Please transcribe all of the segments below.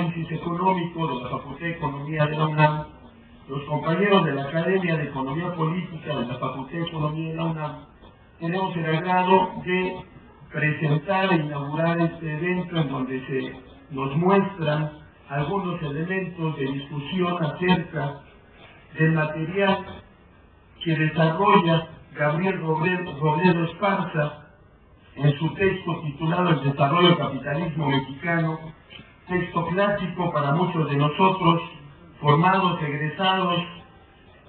Análisis Económico de la Facultad de Economía de la UNAM, los compañeros de la Academia de Economía Política de la Facultad de Economía de la UNAM, tenemos el agrado de presentar e inaugurar este evento en donde se nos muestran algunos elementos de discusión acerca del material que desarrolla Gabriel Robledo Esparza en su texto titulado El desarrollo del capitalismo mexicano, texto clásico para muchos de nosotros, formados, egresados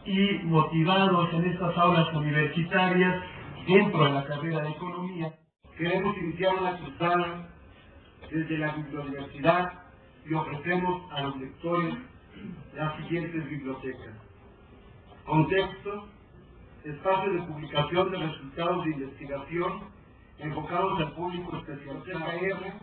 y motivados en estas aulas universitarias dentro de la carrera de Economía. Queremos iniciar una cruzada desde la bibliodiversidad y ofrecemos a los lectores las siguientes bibliotecas: contextos, espacios de publicación de resultados de investigación enfocados al público especializado,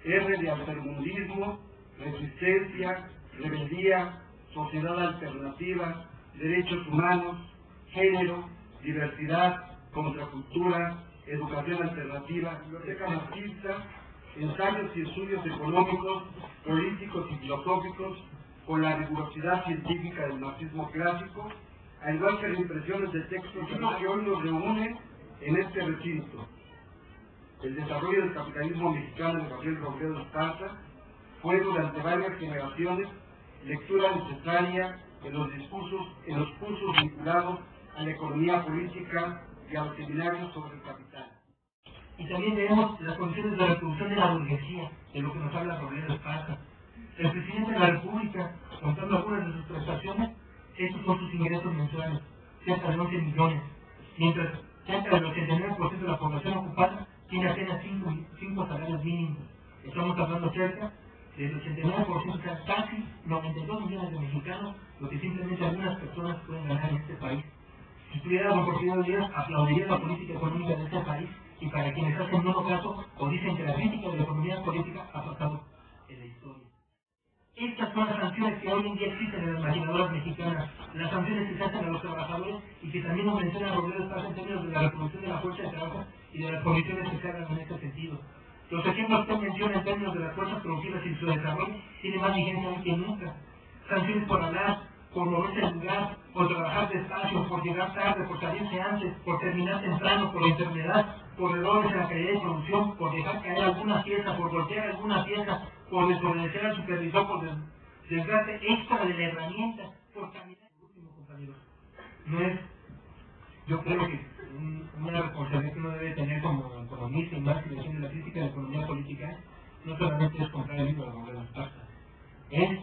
R de altermundismo, resistencia, rebeldía, sociedad alternativa, derechos humanos, género, diversidad, contracultura, educación alternativa, biblioteca marxista, ensayos y estudios económicos, políticos y filosóficos con la rigurosidad científica del marxismo clásico, al igual que reimpresiones de textos que hoy nos reúnen en este recinto. El desarrollo del capitalismo mexicano de Gabriel Robledo Esparza fue durante varias generaciones lectura necesaria en los cursos vinculados a la economía política y a los seminarios sobre el capital. Y también vemos las condiciones de reproducción de la burguesía, de lo que nos habla Robledo Esparza. El presidente de la República, contando algunas de sus prestaciones, estos son sus ingresos mensuales, cerca de 11 millones, mientras cerca del 89% de la población ocupada tiene apenas 5 salarios mínimos. Estamos hablando cerca del 89%, o sea, casi 92 millones de mexicanos, lo que simplemente algunas personas pueden ganar en este país. Si tuviera la oportunidad de Dios, aplaudiría la política económica de este país, y para quienes hacen nuevo caso o dicen que la crítica de la economía política ha pasado en la historia. Estas son las sanciones que hoy en día existen en las maquinadoras mexicanas, las sanciones que se hacen a los trabajadores y que también nos menciona Robledo Esparza en términos de la reproducción de la fuerza de trabajo y de las condiciones que se hagan en este sentido. Los ejemplos que menciona en términos de las fuerzas productivas y su desarrollo tienen más vigencia hoy que nunca. Sanciones por hablar, por moverse del lugar, por trabajar despacio, por llegar tarde, por salirse antes, por terminar temprano, por enfermedad, por errores en la calidad de producción, por dejar caer alguna pieza, por voltear alguna pieza, por desobedecer al supervisor, por desgaste extra de la herramienta, por caminar. Último, compañeros, no es, yo creo que una responsabilidad que uno debe tener como economista y más si defiende la crítica de la economía política, no solamente es comprar el libro de Robledo Esparza, es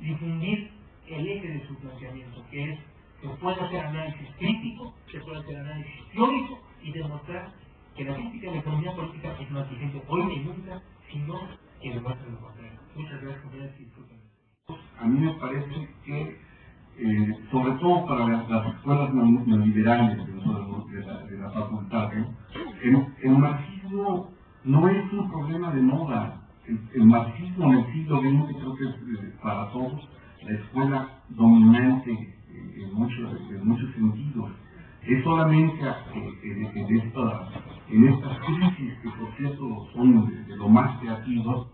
difundir el eje de su planteamiento, que es que se puede hacer análisis crítico, se puede hacer análisis teórico y demostrar que la crítica de la economía política es más vigente hoy que nunca, sino que demuestra lo contrario. Muchas gracias, compañeros, y disculpen. A mí me parece que, sobre todo para las escuelas neoliberales de la facultad, el marxismo no es un problema de moda. El marxismo en el siglo XX creo que es para todos la escuela dominante en muchos sentidos. Es solamente en estas crisis, que por cierto son de lo más creativos,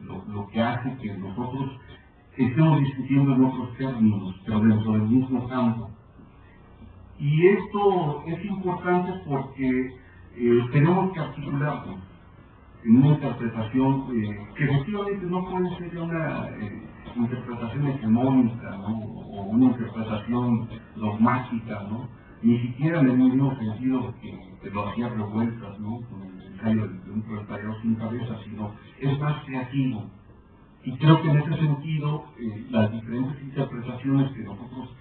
lo que hace que nosotros estemos discutiendo en otros términos, pero dentro del mismo campo. Y esto es importante porque tenemos que articularnos en una interpretación que efectivamente no puede ser una interpretación hegemónica, ¿no? O una interpretación dogmática, ¿no? Ni siquiera en el mismo sentido que lo hacía Revueltas, ¿no? Con el ensayo de un proletariado sin cabeza, sino es más creativo. Y creo que en ese sentido las diferentes interpretaciones que nosotros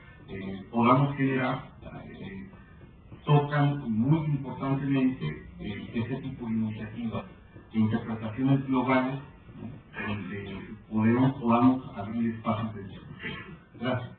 podamos generar tocan muy importantemente ese tipo de iniciativas, de interpretaciones globales, donde podamos abrir espacios de discusión. Gracias.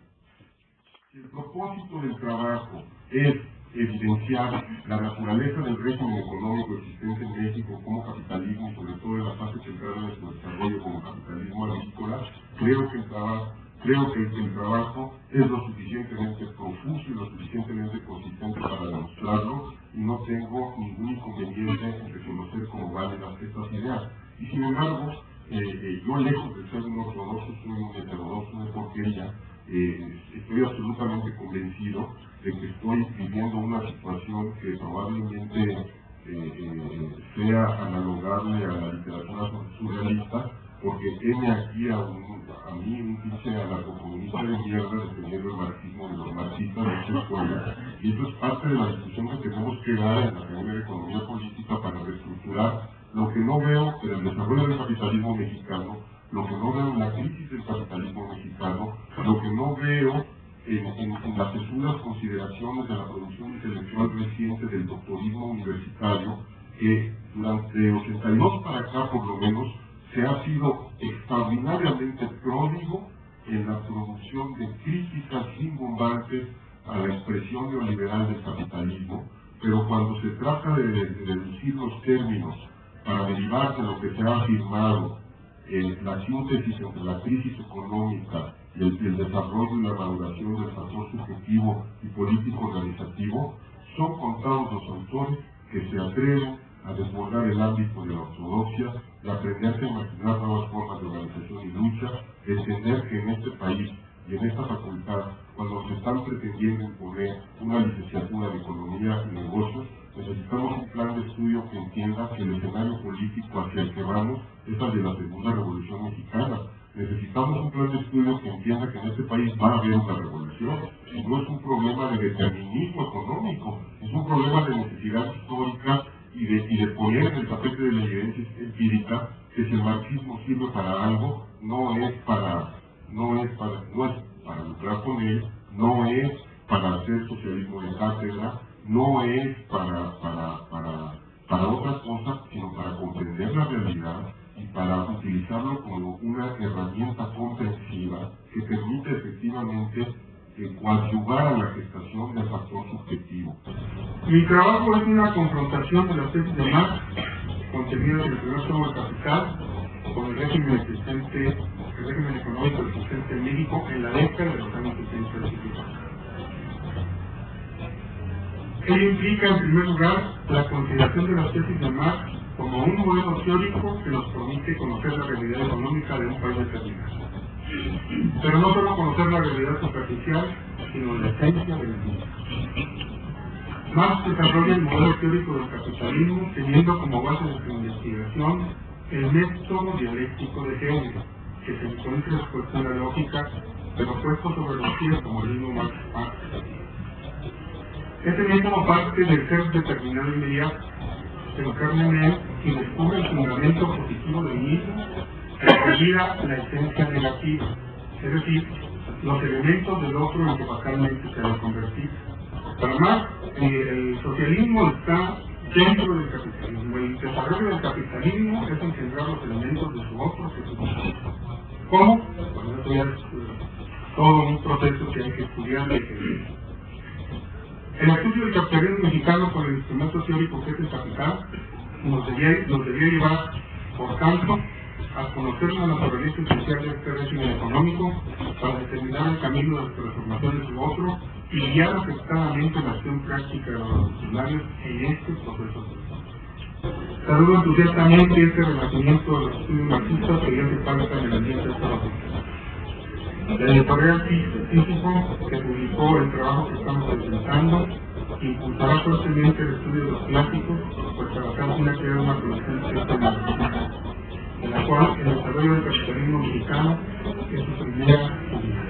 Si el propósito del trabajo es evidenciar la naturaleza del régimen económico existente en México como capitalismo, sobre todo en la fase temprana de su desarrollo como capitalismo agrícola, creo que el trabajo es lo suficientemente profuso y lo suficientemente consistente para demostrarlo, y no tengo ningún inconveniente en reconocer como válidas estas ideas. Y sin embargo, yo lejos de ser un ortodoxo, soy un heterodoxo de porquería. Estoy absolutamente convencido de que estoy viviendo una situación que probablemente sea analogable a la literatura surrealista, porque tiene aquí a mí un pinche anarcocomunista de mierda defendiendo el marxismo de los marxistas de esta escuela, y eso es parte de la discusión que tenemos que dar en la Academia de Economía Política para reestructurar lo que no veo en el desarrollo del capitalismo mexicano, lo que no veo en la crisis del capitalismo mexicano, lo que no veo en las sesudas consideraciones de la producción intelectual reciente del doctorismo universitario, que durante 82 para acá por lo menos se ha sido extraordinariamente pródigo en la producción de críticas rimbombantes a la expresión neoliberal del capitalismo, pero cuando se trata de reducir los términos para derivar de lo que se ha afirmado la síntesis entre la crisis económica y el desarrollo y la maduración del factor subjetivo y político organizativo, son contados los autores que se atreven a desbordar el ámbito de la ortodoxia, de aprenderse a imaginar nuevas formas de organización y lucha, de entender que en este país y en esta facultad, cuando se están pretendiendo imponer una licenciatura de Economía y Negocios, necesitamos un plan de estudio que entienda que el escenario político hacia el que vamos es el de la Segunda Revolución Mexicana. Necesitamos un plan de estudio que entienda que en este país va a haber una revolución, y no es un problema de determinismo económico, es un problema de necesidad histórica y de poner en el tapete de la evidencia empírica que si el marxismo sirve para algo, no es para lucrar con él, no es para hacer socialismo de cátedra, no es para otra cosa, sino para comprender la realidad y para utilizarlo como una herramienta comprensiva que permite efectivamente coadyuvar a la gestación del factor subjetivo. Mi trabajo es una confrontación de las tesis de Marx contenidas en el primer tomo del Capital con el régimen económico existente en México en la década de los años 60 y 50. Ello implica, en primer lugar, la consideración de las tesis de Marx como un modelo teórico que nos permite conocer la realidad económica de un país determinado. Pero no solo conocer la realidad superficial, sino la esencia del mismo. Marx desarrolla el modelo teórico del capitalismo teniendo como base de su investigación el método dialéctico de Hegel, que se encuentra expuesto en la lógica, pero puesto sobre los pies como el mismo Marx. Este método parte del ser determinado inmediato, se encarna en él y descubre el fundamento positivo del mismo que olvida la esencia negativa, es decir, los elementos del otro en que fatalmente se va a convertir. Para Marx, el socialismo está dentro del capitalismo. El desarrollo del capitalismo es engendrar los elementos de su otro que su mismo. ¿Cómo? Bueno, eso ya es todo un proceso que hay que estudiar. El estudio del capitalismo mexicano con el instrumento teórico que es el capital nos debería llevar, por tanto, a conocer la naturaleza esencial de este régimen económico para determinar el camino de la transformación de su otro y guiar afectadamente la acción práctica de los revolucionarios en este proceso. Saludo entusiastamente este renacimiento de los estudios marxistas que ya se falta en el ambiente de esta facultad. La editorial Sísifo, que publicó el trabajo que estamos presentando, impulsará fuertemente el estudio de los clásicos, pues trabajar una crear una colección de la cual el desarrollo del capitalismo mexicano es su primera unidad.